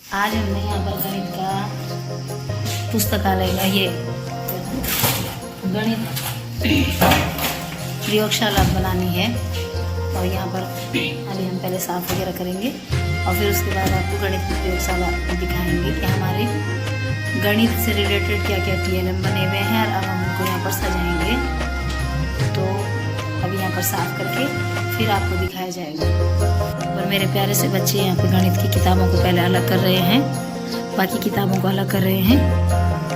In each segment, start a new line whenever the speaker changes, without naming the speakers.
आज हमने यहाँ पर गणित का पुस्तकालय ये गणित प्रयोगशाला बनानी है और यहाँ पर अभी हम पहले साफ वगैरह करेंगे और फिर उसके बाद आपको गणित की प्रयोगशाला दिखाएंगे कि हमारे गणित से रिलेटेड क्या क्या TLM बने हुए हैं और अब हम उनको यहाँ पर सजाएंगे। तो अभी यहाँ पर साफ करके फिर आपको दिखाया जाएगा। और मेरे प्यारे से बच्चे यहाँ पे गणित की किताबों को पहले अलग कर रहे हैं, बाकी किताबों को अलग कर रहे हैं।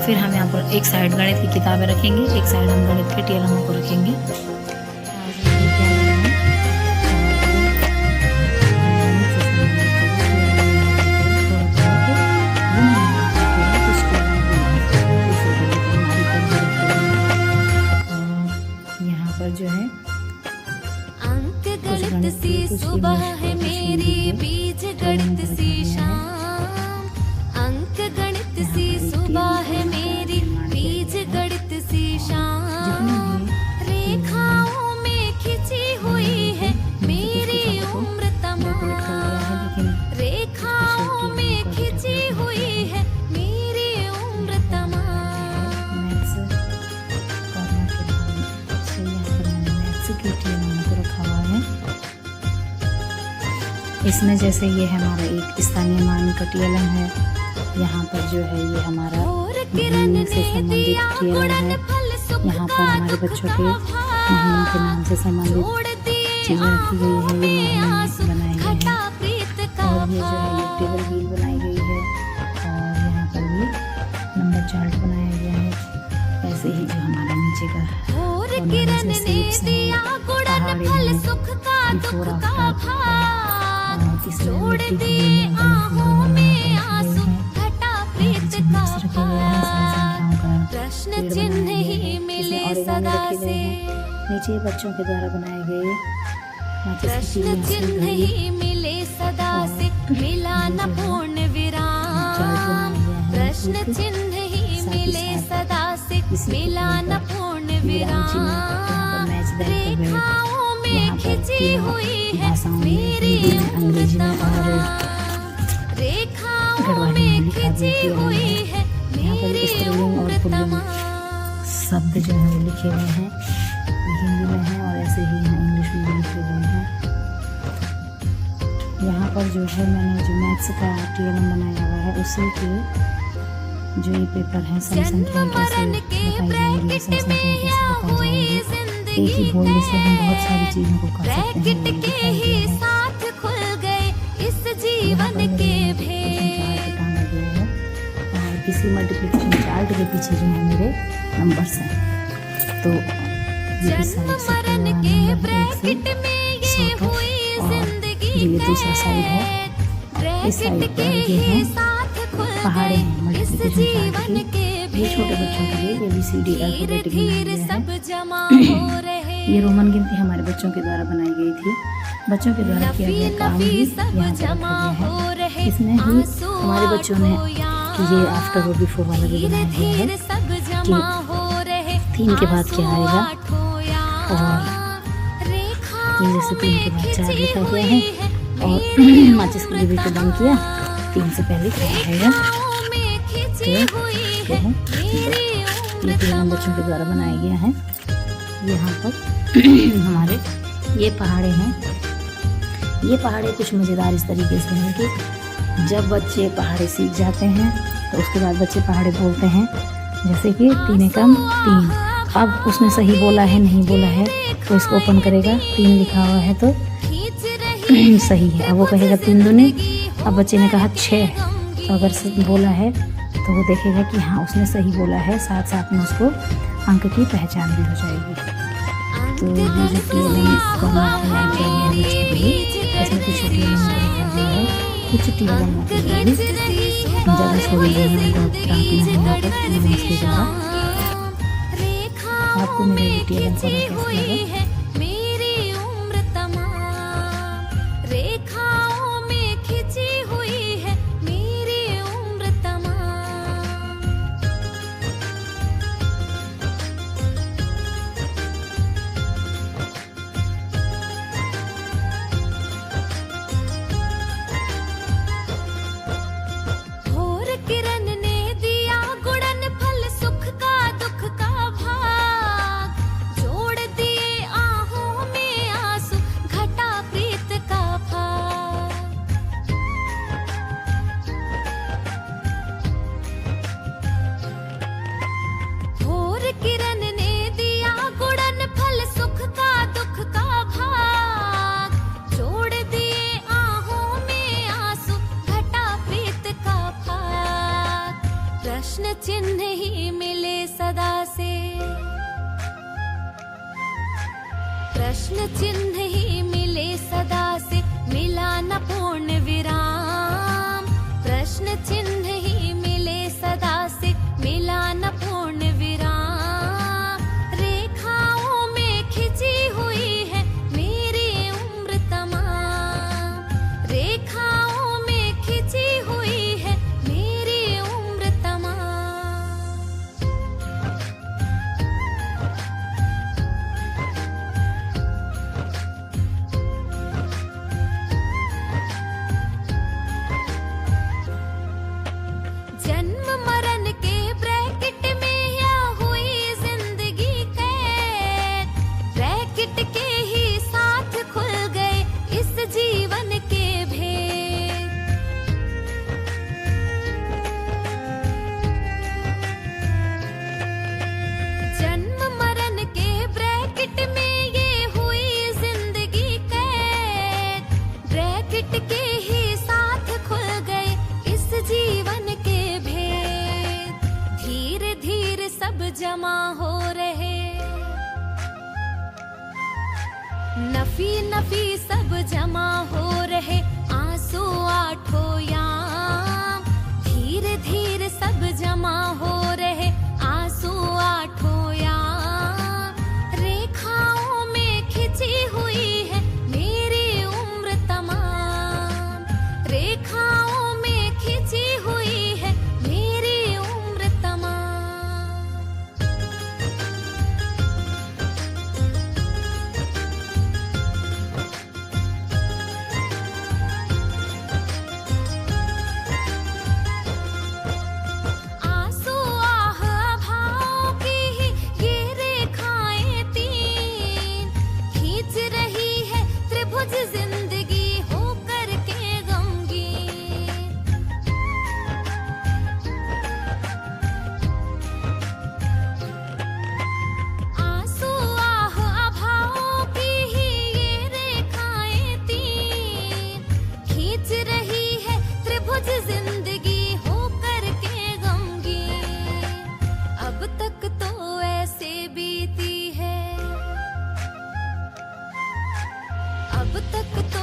फिर हम यहाँ पर एक साइड गणित की किताबें रखेंगे, एक साइड हम गणित के TLM को रखेंगे। यहाँ पर जो है
अंक गणित सी सुबह है मेरी, बीज गणित सी शाम। अंक गणित सी सुबह है मेरी, बीज गणित सी शाम। रेखाओं में खिंची हुई है मेरी उम्र तमाम। रेखाओं में खिंची हुई है मेरी उम्र तमाम।
इसमें जैसे ये हमारा एक स्थानीय मान का TLM है, यहाँ पर जो है ये हमारा महीने से संबंधित TLM है। यहाँ पर हमारे बच्चों के महीनों के नाम से संबंधित चीज़ें रखी गई है, ये बनाई गई है। और ये जो है ये टेबल व्हील बनाई गई है और यहाँ पर भी नंबर चार्ट बनाया गया है। ऐसे ही जो हमारा नीचे का
छोड़ दिए आहों में आंसू, घटा प्रीत का भार। प्रश्न चिन्ह ही मिले सदा से,
नीचे बच्चों के द्वारा बनाए गए
प्रश्न चिन्ह ही मिले सदा से, मिला न पूर्ण विराम। प्रश्न चिन्ह ही मिले सदा से, मिला न पूर्ण विराम। रेखाओं में खिंची हुई है मेरी उम्र तमाम। रेखाओं में खिंची हुई है मेरी उम्र तमाम।
शब्द जो है लिखे हुए हैं हिंदी में हैं और ऐसे ही यहाँ इंग्लिश में भी लिखे हुए हैं। यहाँ पर जो है मैंने जो मैथ्स का TLM बनाया हुआ है उसी के जो ये पेपर है सम संख्या कैसे बताई जाएंगी, सम संख्या कैसे बताई जाएंगी। एक ही बोलने से हम बहुत सारी चीज़ों को कर सकते हैं।
के ही साथ खुल गए इस जीवन के भेद।
टांगा गया है और किसी मल्टीप्लिकेशन चार्ट के पीछे जो है मेरे नंबर्स हैं। तो
मरण के ब्रैकेट में ये हुई जिंदगी
ये दूसरा साइड है। इस साइड पर ये है पहाड़े हैं मल्टीप्लिकेशन चार्ट के। ये छोटे बच्चों के लिए ABCD अल्फाबेटिक ये रोमन गिनती हमारे बच्चों के द्वारा बनाई गई थी। बच्चों के द्वारा किया गया काम भी यहाँ पर रखा गया है। इसमें ही हमारे बच्चों ने कि ये आफ्टर और बिफोर वाला भी बनाया हुआ है कि 3 के बाद क्या आएगा और ये जैसे 3 के बाद 4 लिखा गया है और माचिस की डिब्बी को बंद किया 3 से पहले क्या आएगा। तो ये TLM बच्चों के द्वारा बनाया गया है। यहाँ पर हमारे ये पहाड़े हैं। ये पहाड़े कुछ मज़ेदार इस तरीके से हैं कि जब बच्चे पहाड़े सीख जाते हैं तो उसके बाद बच्चे पहाड़े बोलते हैं। जैसे कि 3 एकम 3, अब उसने सही बोला है नहीं बोला है तो इसको ओपन करेगा, 3 लिखा हुआ है तो सही है। अब वो कहेगा 3 दूनी, अब बच्चे ने कहा 6, तो अगर बोला है तो वो देखेगा कि हाँ उसने सही बोला है, साथ साथ में उसको अंक की पहचान भी हो जाएगी। तो ये जो TLM करना है इसमें कुछ TLM रखा गया है, कुछ TLM ज़्यादा छोड़ी गई है आपको मेरा ये TLM करना कैसा लगा।
प्रश्न चिन्ह ही मिले सदा से, प्रश्न चिन्ह ही मिले सदा से, मिला न पूर्ण विराम। प्रश्न चिन्ह ही मिले सदा से, मिला न पूर्ण विराम। रेखाओं में खिंची हुई है मेरी उम्र तमाम, रेखाओं में खिंची हुई है मेरी उम्र तमाम। जन्म मरण के ब्रैकेट में या हुई जिंदगी कैद, ब्रैकेट के ही साथ खुल गए इस जीवन के भेद। जन्म मरण के ब्रैकेट में ये हुई जिंदगी कैद, ब्रैकेट के ही साथ खुल गए इस जीवन के भेद। धीरे धीरे सब जमा हो रहे, नफी नफी सब जमा हो रहे, आंसू आठों याम। धीरे धीरे सब जमा हो रहे, आंसू आठों याम। रेखाओं में खिंची हुई है मेरी उम्र तमाम, रेखाओं में खिंची हुई है मेरी उम्र तमाम। आंसू आह भाव की ही ये रेखाएं तीन, खींच रही है त्रिभुज जिंदगी होकर के गमगीन। आंसू आह अभाव की ही ये रेखाएं तीन, खींच रही है त्रिभुज जिंदगी होकर के गमगीन। अब तक तो ऐसे बीती है, अब तक तो